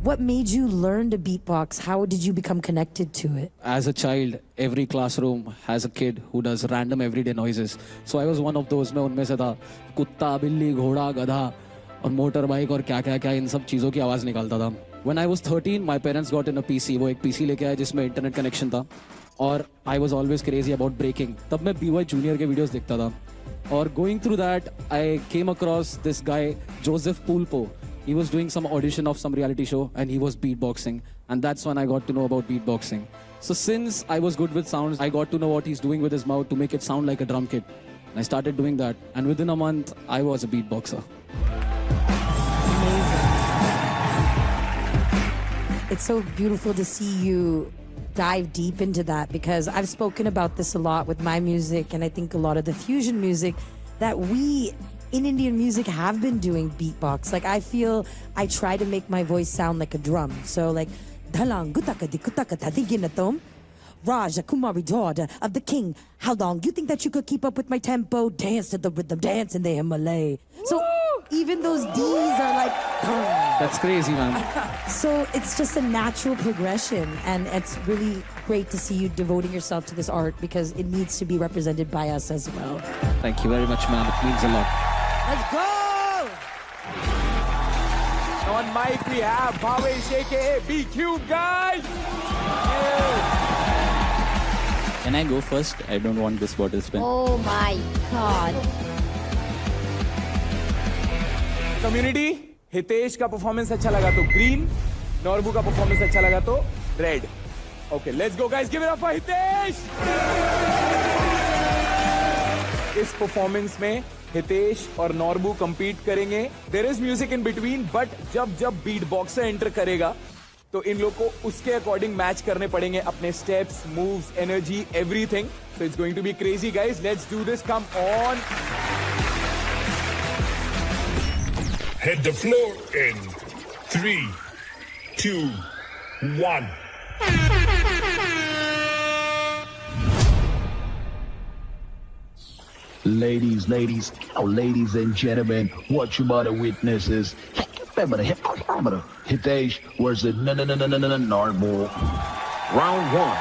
What made you learn to beatbox? How did you become connected to it? As a child, every classroom has a kid who does random everyday noises. So I was one of those. मैं उनमें से था. कुत्ता, बिल्ली, घोड़ा, गधा और motor bike और क्या इन सब चीज़ों की आवाज़ निकालता था. When I was 13, my parents got in a PC. वो एक PC लेके आए जिसमें इंटरनेट कनेक्शन था. और I was always crazy about breaking. तब मैं BY Junior के वीडियोस देखता था. और going through that, I came across this guy, Joseph Pulpo. He was doing some audition of some reality show and he was beatboxing. And that's when I got to know about beatboxing. So since I was good with sounds, I got to know what he's doing with his mouth to make it sound like a drum kit. And I started doing that. And within a month, I was a beatboxer. Amazing. It's so beautiful to see you dive deep into that, because I've spoken about this a lot with my music, and I think a lot of the fusion music that we in Indian music have been doing beatbox. Like, I feel I try to make my voice sound like a drum. So like, Dhalang gutaka di kutaka tadiginatom. Raja Kumari, daughter of the king. How long you think that you could keep up with my tempo? Dance to the rhythm, dance in the Himalaya. So even those D's are like, That's crazy, man. so it's just a natural progression, and it's really great to see you devoting yourself to this art, because it needs to be represented by us as well. Thank you very much, man. It means a lot. Let's go! On mic we have Bhavesh aka B-Cube, guys! Can I go first? I don't want this bottle spin. Oh my God. Community, Hitesh का performance अच्छा लगा तो green, Norbu का performance अच्छा लगा तो red. Okay, let's go guys, give it up for Hitesh. इस performance में हितेश और नॉर्बू कंपीट करेंगे. There is music in between, but जब बीट बॉक्सर एंटर करेगा तो इन लोग को उसके अकॉर्डिंग मैच करने पड़ेंगे अपने steps, moves, energy, everything. So it's going to be crazy guys. Let's do this. Come on. Hit the floor in 3, 2, 1. Ladies and gentlemen, what you about to witness is Hitesh versus Narbo. Round 1.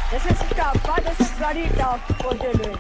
This is tough, but this is very tough. What you're doing.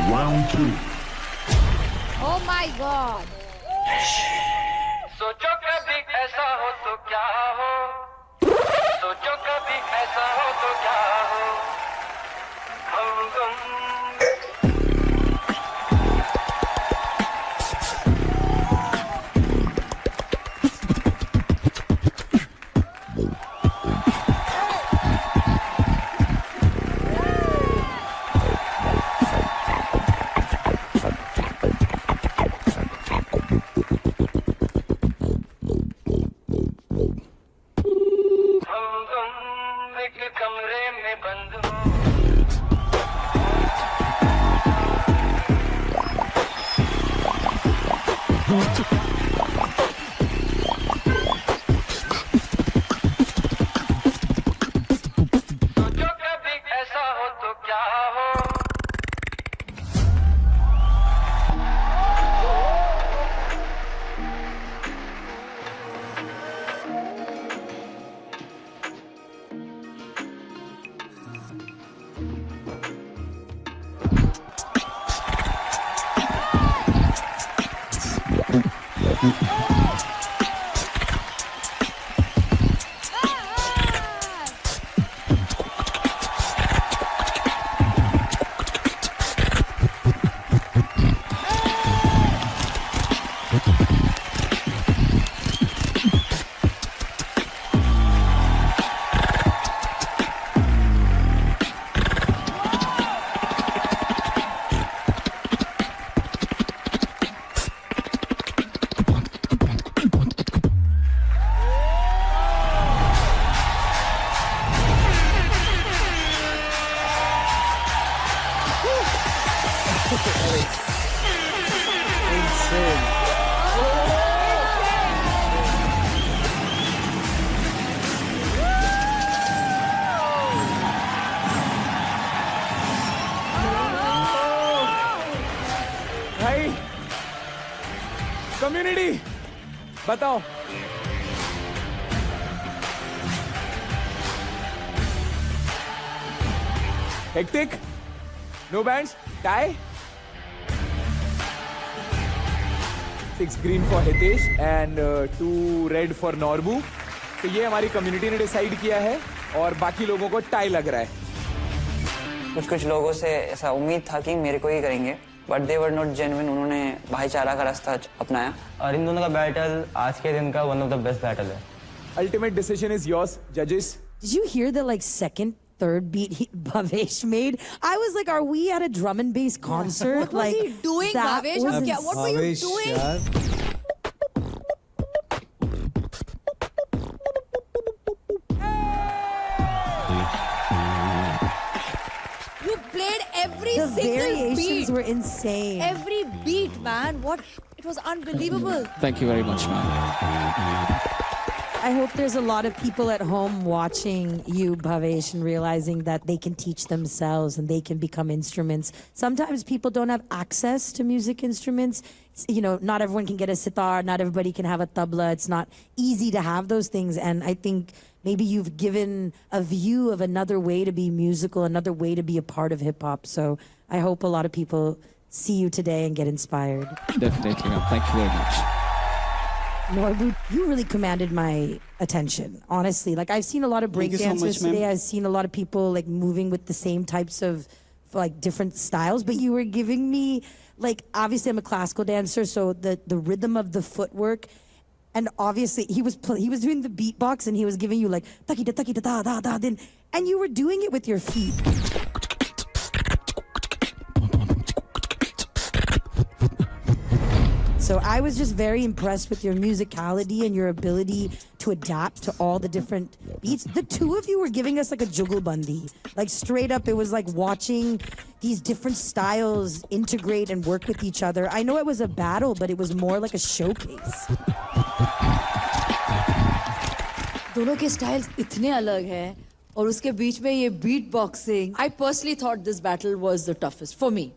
Round 2. Oh my God. सोचो कभी ऐसा हो तो क्या हो, सोचो कभी ऐसा हो तो क्या हो, हम एक कमरे में बंद हो. तो जो कभी ऐसा हो तो क्या हो भाई कम्युनिटी बताओ hectic no bands tie 6 green for Hitesh and 2 red for Norbu तो ये हमारी कम्युनिटी ने डिसाइड किया है और बाकी लोगों को टाई लग रहा है कुछ लोगों से ऐसा उम्मीद था कि मेरे को ही करेंगे but they were not genuine उन्होंने भाईचारा का रास्ता अपनाया और इन दोनों का बैटल आज के दिन का one of the best battle है अल्टीमेट डिसीजन इज योर्स जजेस Did you hear the like second, third beat Bhavesh made? I was like, are we at a drum and bass concert? What was like, he doing, that Bhavesh? was What were you doing? You played every The single variations beat. were insane. Every beat, man. What? It was unbelievable. Thank you very much, man. I hope there's a lot of people at home watching you, Bhavesh, and realizing that they can teach themselves and they can become instruments. Sometimes people don't have access to music instruments. You know, not everyone can get a sitar, not everybody can have a tabla. It's not easy to have those things. And I think maybe you've given a view of another way to be musical, another way to be a part of hip hop. So I hope a lot of people see you today and get inspired. Definitely, man. Thank you very much. Norbu, you really commanded my attention, honestly. Like, I've seen a lot of break Thank you so dancers much, ma'am. today. I've seen a lot of people like moving with the same types of like different styles, but you were giving me like, obviously I'm a classical dancer, so the rhythm of the footwork, and obviously he was doing the beatbox and he was giving you like taki da da da da then, and you were doing it with your feet. So I was just very impressed with your musicality and your ability to adapt to all the different beats. The two of you were giving us like a jugalbandi. Like straight up, it was like watching these different styles integrate and work with each other. I know it was a battle, but it was more like a showcase. दोनों के styles इतने अलग हैं और उसके बीच में ये beat boxing I personally thought this battle was the toughest for me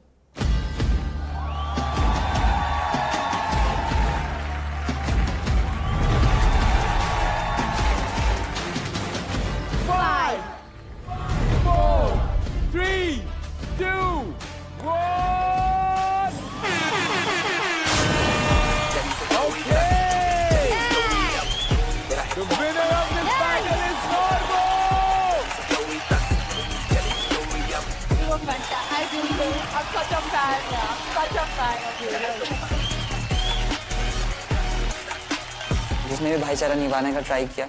जिसने भी भाईचारा निभाने का ट्राई किया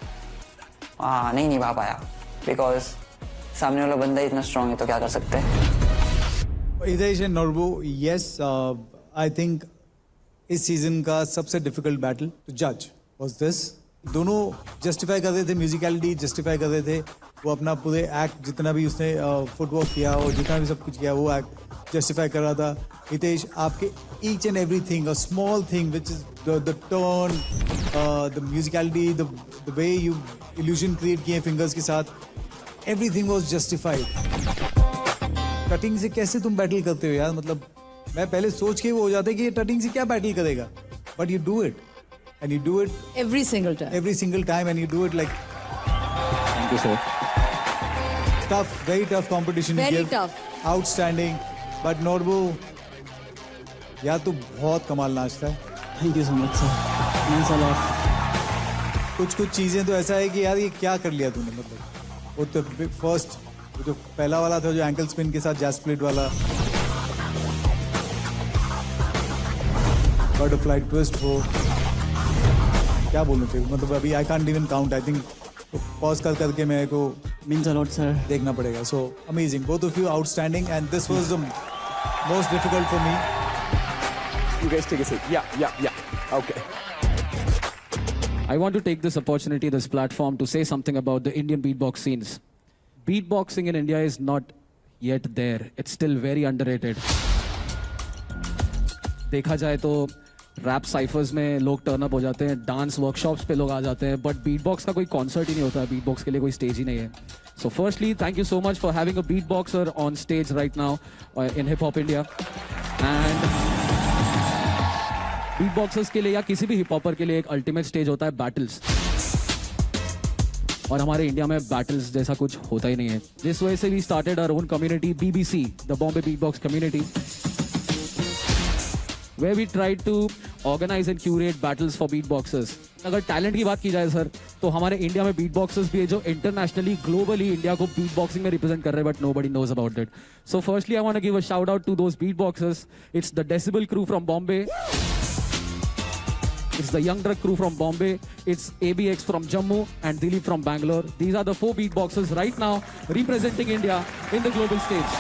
नहीं निभा पाया बिकॉज सामने वाला बंदा इतना स्ट्रांग है तो क्या कर सकते हैं Hitesh and Norbu, yes, I think इस सीजन का सबसे डिफिकल्ट बैटल टू जज वाज दिस. दोनों जस्टिफाई कर रहे थे म्यूजिकलिटी, जस्टिफाई कर रहे थे वो अपना पूरे एक्ट जितना भी उसने फुटवर्क किया और जितना भी सब कुछ किया वो एक्ट जस्टिफाई कर रहा था. हितेश, आपके each and everything, a small thing which is the turn, the musicality, the way you illusion create किए फिंगर्स के साथ, एवरीथिंग वाज जस्टिफाइड. टटिंग से कैसे तुम बैटल करते हो यार? मतलब मैं पहले सोच के वो हो जाता है कि ये टटिंग से क्या बैटल करेगा, but you do it and you do it Every single time. every single time and you do it like Thank you, sir. tough, very tough competition. you Very give. tough. Outstanding. But Norbu, यार तू बहुत कमाल नाचता है. Thank you so much sir, means a lot. कुछ चीजें तो ऐसा है कि यार ये क्या कर लिया तूने. मतलब वो तो फर्स्ट जो पहला वाला था जो एंकल स्पिन के साथ जैज स्प्लिट वाला, बटरफ्लाई ट्विस्ट हो, क्या बोलूं तेरे को, मतलब अभी I can't even count. I think pause करके मेरे को मीन्स अ लॉट सर. देखना पड़ेगा. So amazing, both of you outstanding and this was the most difficult for me. You guys take a seat. Yeah. Okay. I want to take this opportunity, this platform, to say something about the Indian beatbox scenes. Beatboxing in India is not yet there. It's still very underrated. देखा जाए तो rap cyphers में लोग turn up हो जाते हैं, dance workshops पे लोग आ जाते हैं, बट बीटबॉक्स का कोई कॉन्सर्ट ही नहीं होता है. बीटबॉक्स के लिए कोई स्टेज ही नहीं है. So firstly thank you so much for having a beatboxer on stage right now in hip hop India. And beatboxers के लिए या किसी भी हिप हॉपर के लिए एक अल्टीमेट स्टेज होता है बैटल्स, और हमारे इंडिया में बैटल्स जैसा कुछ होता ही नहीं है. जिस वजह से we started our own community, BBC, the Bombay beatbox community, where we tried to organize and curate battles for beatboxers. अगर टैलेंट की बात की जाए सर, तो हमारे इंडिया में बीटबॉक्सर्स भी है जो इंटरनेशनली ग्लोबली इंडिया को बीटबॉक्सिंग में रिप्रेजेंट कर रहे हैं, but nobody knows about it. So firstly I want to give a shout out to those beatboxers. It's the decibel crew from Bombay, it's the Young Drug crew from Bombay, it's ABX from Jammu and Dilip from Bangalore. These are the 4 beatboxers right now representing India in the global stage.